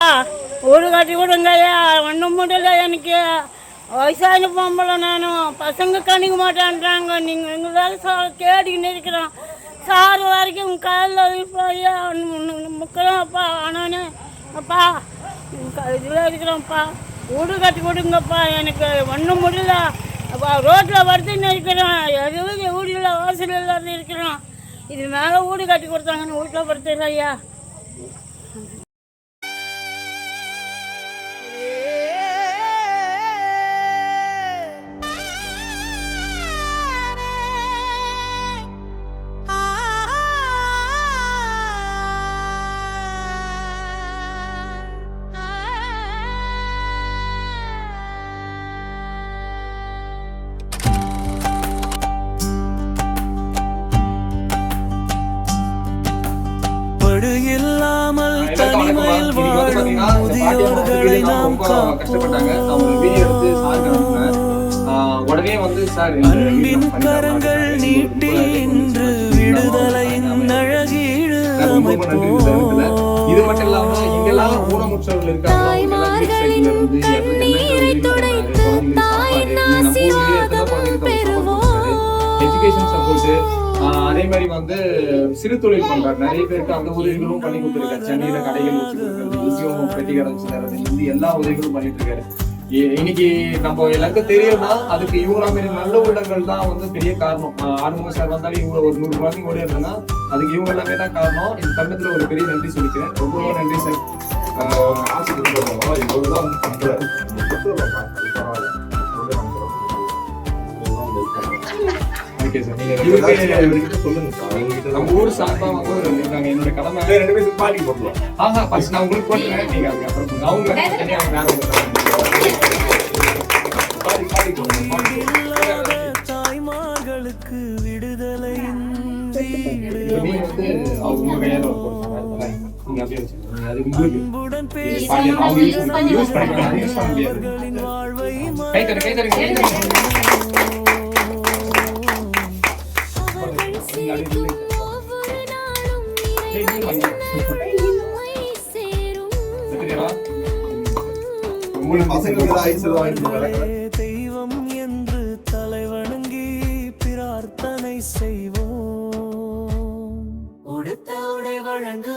ஊடு கட்டி விடுங்கய்யா, ஒன்றும் முடியல எனக்கு. வயசான பொம்பளை நானும், பசங்க கணிக்க மாட்டேன்றாங்க. நீங்கள் எங்களால் தேடிக்கின்னு இருக்கிறோம். சார் வரைக்கும் காலில் வைப்பாயா முக்கிறோம்ப்பா. ஆனானே அப்பா இதில் இருக்கிறோம்ப்பா, வீடு கட்டி கொடுங்கப்பா. எனக்கு ஒன்றும் முடியல. அப்பா ரோட்டில் வருதுன்னு இருக்கிறோம். எதுவும் வீடு இல்லை, வாசல் இல்லாத இருக்கிறோம். இது மேலே வீடு கட்டி கொடுத்தாங்கன்னு வீட்டில் படுத்துறேன் ஐயா. இல்லாமல் தனிமையில் வாழும் முதியோர்களை நாம் அன்பின் கரங்கள் நீட்டி இன்று விடுதலையின் அழகீடு தாய்மார்களின் கண்ணீரை துடைத்து தாயின் ஆசீர்வாதம் பெறுவோம். அதே மாதிரி வந்து சிறு தொழில் பண்றாரு. நிறைய பேருக்கு அந்த உதவிகளும் பண்ணி கொடுத்துருக்காரு. சென்னையில கடைகள் வச்சு கொடுக்கறது, உத்தியோகம் பெட்டி கடை வச்சு தரது, எல்லா உதவிகளும் பண்ணிட்டு இருக்காரு. இன்னைக்கு நம்ம எல்லாருக்கும் தெரியும்னா அதுக்கு இவங்களா மாரி நல்ல உள்ளங்கள் தான் வந்து பெரிய காரணம். ஆறுமுக சார் வந்தாலும் இவங்க ஒரு 100 ரூபாய்க்கு ஓடி இருந்தா அதுக்கு இவங்க எல்லாமே தான் காரணம். இந்த தருணத்துல ஒரு பெரிய நன்றி சொல்லிக்கிறேன். ரொம்ப நன்றி சார். நம்ம ஊர் சார்பா வந்து என்னோட கடமை நான் உங்களுக்கு போட்டுறேன். நீங்க அதுக்கப்புறம் அவங்க தாய்மார்களுக்கு விடுதலை அவங்க கையால நீங்க அப்படியே அன்புடன் தெய்வம் என்று தலைவணங்கி பிரார்த்தனை செய்வோம். உடுத்த உடை வழங்கு